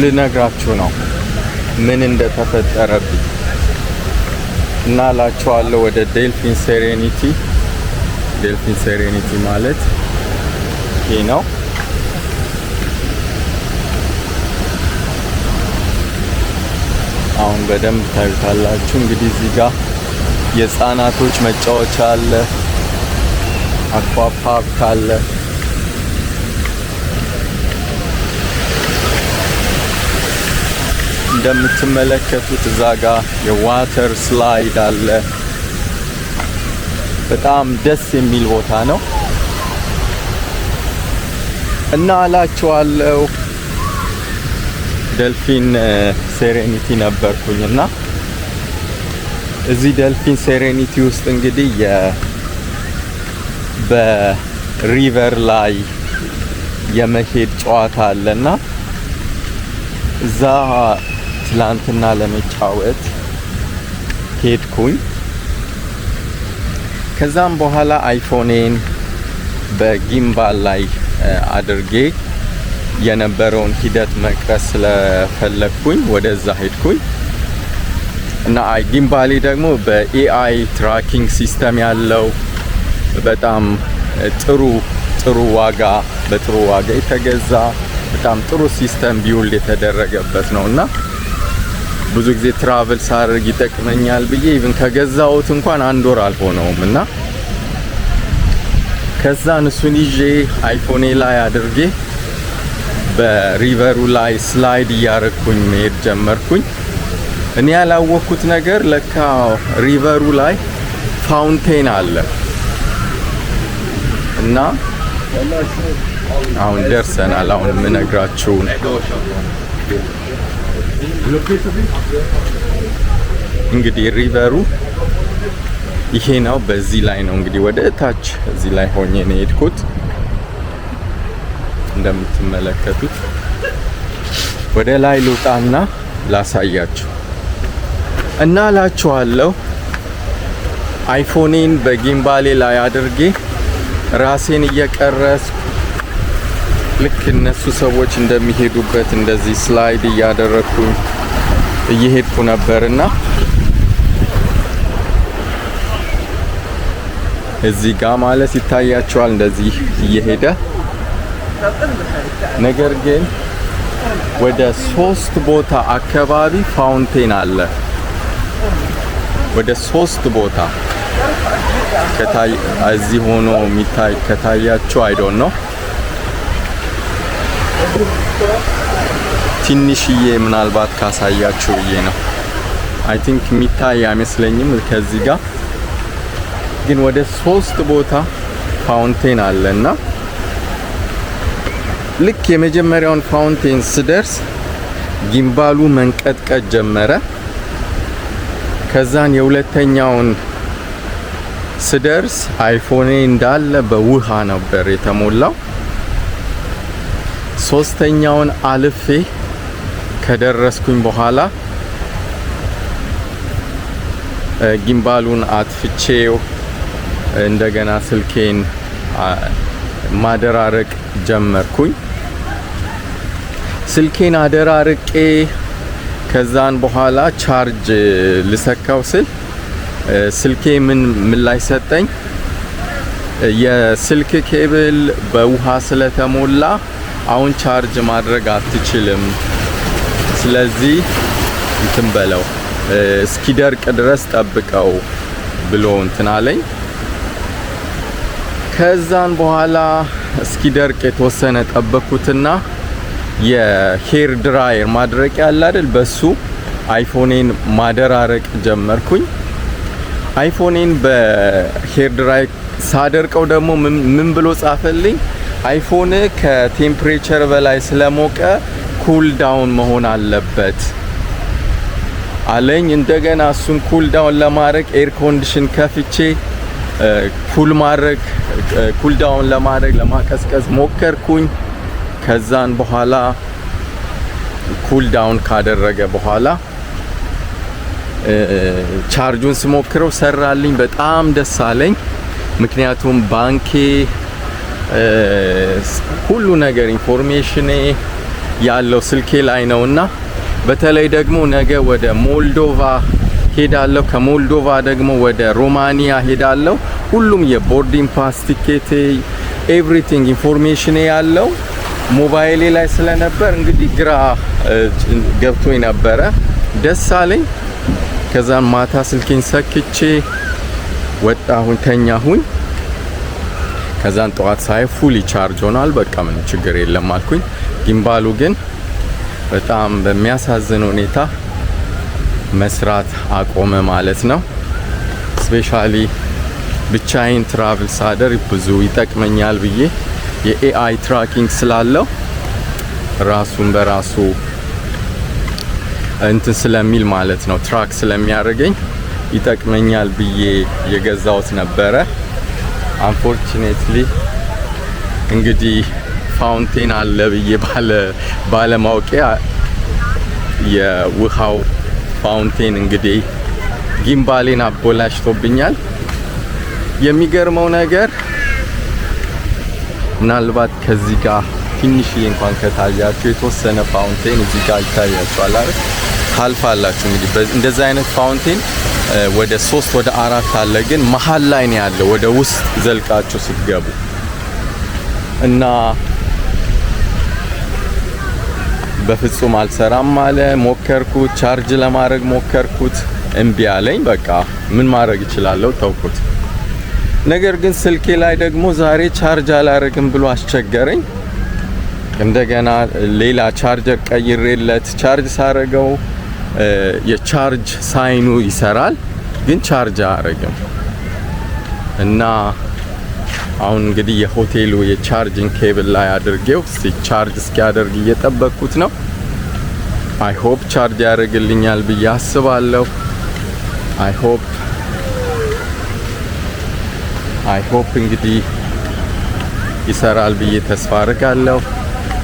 ልነግራችሁ ነው ምን እንደተፈጠረብኝ እና ላችኋለሁ። ወደ ዴልፊን ሴሬኒቲ ማለት ይሄ ነው። አሁን በደንብ ታዩታላችሁ። እንግዲህ እዚህ ጋር የህፃናቶች መጫወቻ አለ፣ አኳ ፓርክ አለ። እንደምትመለከቱት እዛ ጋር የዋተር ስላይድ አለ። በጣም ደስ የሚል ቦታ ነው እና አላችኋለሁ። ዴልፊን ሴሬኒቲ ነበርኩኝና እዚህ ዴልፊን ሴሬኒቲ ውስጥ እንግዲህ በሪቨር ላይ የመሄድ ጨዋታ አለና እዛ ትላንትና ለመጫወት ሄድኩኝ። ከዛም በኋላ አይፎኔን በጊምባል ላይ አድርጌ የነበረውን ሂደት መቅረጽ ስለፈለኩኝ ወደዛ ሄድኩኝ እና ጊምባሌ ደግሞ በኤአይ ትራኪንግ ሲስተም ያለው በጣም ጥሩ ዋጋ የተገዛ በጣም ጥሩ ሲስተም ቢውልድ የተደረገበት ነውና ብዙ ጊዜ ትራቨል ሳደርግ ይጠቅመኛል ብዬ ኢቭን ከገዛሁት እንኳን 1 ወር አልሆነውም እና ከዛን እሱን ይዤ አይፎኔ ላይ አድርጌ በሪቨሩ ላይ ስላይድ እያረኩኝ መሄድ ጀመርኩኝ። እኔ ያላወቅኩት ነገር ለካ ሪቨሩ ላይ ፋውንቴን አለ እና አሁን ደርሰናል። አሁን የምነግራችሁ እንግዲህ ሪቨሩ ይሄ ነው። በዚህ ላይ ነው እንግዲህ ወደ ታች እዚህ ላይ ሆኜ ነው የሄድኩት እንደምትመለከቱት። ወደ ላይ ልውጣና ላሳያችሁ እና ላችኋለሁ። አይፎኔን በጊምባሌ ላይ አድርጌ ራሴን እየቀረስኩ ልክ እነሱ ሰዎች እንደሚሄዱበት እንደዚህ ስላይድ እያደረኩኝ እየሄድኩ ነበርና እዚህ ጋር ማለት ይታያቸዋል እንደዚህ እየሄደ ነገር ግን ወደ 3 ቦታ አካባቢ ፋውንቴን አለ። ወደ 3 ቦታ እዚህ ሆኖ የሚታይ ከታያችሁ አይ ዶንት ኖ ትንሽዬ ምናልባት ካሳያችሁ ብዬ ነው። አይ ቲንክ የሚታይ አይመስለኝም ከዚህ ጋር ግን ወደ 3 ቦታ ፋውንቴን አለና ልክ የመጀመሪያውን ፋውንቴን ስደርስ ጊምባሉ መንቀጥቀጥ ጀመረ። ከዛን የሁለተኛውን ስደርስ አይፎኔ እንዳለ በውሃ ነበር የተሞላው። ሶስተኛውን አልፌ ከደረስኩኝ በኋላ ጊምባሉን አጥፍቼው እንደገና ስልኬን ማደራረቅ ጀመርኩኝ። ስልኬን አደራርቄ ከዛን በኋላ ቻርጅ ልሰካው ስል ስልኬ ምን ላይ ሰጠኝ፣ የስልክ ኬብል በውሃ ስለተሞላ አሁን ቻርጅ ማድረግ አትችልም፣ ስለዚህ እንትን በለው እስኪደርቅ ድረስ ጠብቀው ብሎ እንትን አለኝ። ከዛን በኋላ እስኪደርቅ የተወሰነ ጠበኩትና የሄር ድራየር ማድረቂያ አለ አይደል፣ በሱ አይፎኔን ማደራረቅ ጀመርኩኝ። አይፎኔን በሄር ድራየር ሳደርቀው ደግሞ ምን ብሎ ጻፈልኝ፣ አይፎን ከቴምፕሬቸር በላይ ስለሞቀ ኩል ዳውን መሆን አለበት አለኝ። እንደገና እሱን ኩል ዳውን ለማድረግ ኤር ኮንዲሽን ከፍቼ ኩል ዳውን ለማድረግ ለማቀዝቀዝ ሞከርኩኝ። ከዛን በኋላ ኩል ዳውን ካደረገ በኋላ ቻርጁን ስሞክረው ሰራልኝ። በጣም ደስ አለኝ። ምክንያቱም ባንኬ ሁሉ ነገር ኢንፎርሜሽኔ ያለው ስልኬ ላይ ነውና በተለይ ደግሞ ነገ ወደ ሞልዶቫ ሄዳለሁ። ከሞልዶቫ ደግሞ ወደ ሮማኒያ ሄዳለሁ። ሁሉም የቦርዲንግ ፓስ ቲኬቴ ኤቭሪቲንግ ኢንፎርሜሽን ያለው ሞባይሌ ላይ ስለነበር እንግዲህ ግራ ገብቶኝ ነበረ። ደስ አለኝ። ከዛን ማታ ስልኬን ሰክቼ ወጣሁኝ፣ ተኛሁኝ። ከዛን ጠዋት ሳይ ፉሊ ቻርጅ ሆኗል። በቃ ምንም ችግር የለም አልኩኝ። ጊምባሉ ግን በጣም በሚያሳዝን ሁኔታ መስራት አቆመ ማለት ነው። ስፔሻሊ ብቻዬን ትራቭል ሳደርግ ብዙ ይጠቅመኛል ብዬ የኤአይ ትራኪንግ ስላለው ራሱን በራሱ እንትን ስለሚል ማለት ነው ትራክ ስለሚያደርገኝ ይጠቅመኛል ብዬ የገዛውት ነበረ። አንፎርቹኔትሊ እንግዲህ ፋውንቴን አለ ብዬ ባለማወቂያ የውሃው ፋውንቴን እንግዲህ ጊምባሌን አቦላሽቶብኛል። የሚገርመው ነገር ምናልባት ከዚህ ጋር ትንሽዬ እንኳን ከታያችሁ የተወሰነ ፋውንቴን እዚህ ጋር ይታያችኋል አይደል? ታልፋላችሁ እንግዲህ እንደዚህ አይነት ፋውንቴን ወደ 3 ወደ 4 አለ፣ ግን መሀል ላይ ነው ያለው ወደ ውስጥ ዘልቃችሁ ስትገቡ እና በፍጹም አልሰራም አለ። ሞከርኩት፣ ቻርጅ ለማድረግ ሞከርኩት፣ እምቢ አለኝ። በቃ ምን ማድረግ እችላለሁ? ተውኩት። ነገር ግን ስልኬ ላይ ደግሞ ዛሬ ቻርጅ አላረግም ብሎ አስቸገረኝ። እንደገና ሌላ ቻርጀር ቀይሬለት ቻርጅ ሳረገው የቻርጅ ሳይኑ ይሰራል፣ ግን ቻርጅ አያረግም እና አሁን እንግዲህ የሆቴሉ የቻርጂንግ ኬብል ላይ አድርጌው ቻርጅ እስኪያደርግ እየጠበቅኩት ነው። አይ ሆፕ ቻርጅ ያደርግልኛል ብዬ አስባለሁ። አይ ሆፕ እንግዲህ ይሰራል ብዬ ተስፋ አድርጋለሁ።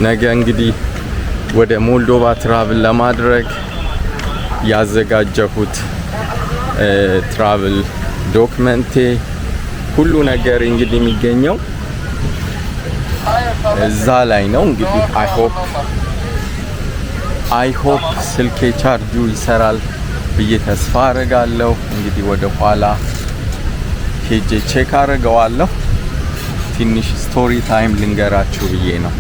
ነገ እንግዲህ ወደ ሞልዶቫ ትራቭል ለማድረግ ያዘጋጀሁት ትራቭል ዶክመንቴ ሁሉ ነገር እንግዲህ የሚገኘው እዛ ላይ ነው። እንግዲህ አይ ሆፕ ስልኬ ቻርጁ ይሰራል ብዬ ተስፋ አደርጋለሁ። እንግዲህ ወደ ኋላ ሄጄ ቼክ አደርገዋለሁ። ትንሽ ስቶሪ ታይም ልንገራችሁ ብዬ ነው።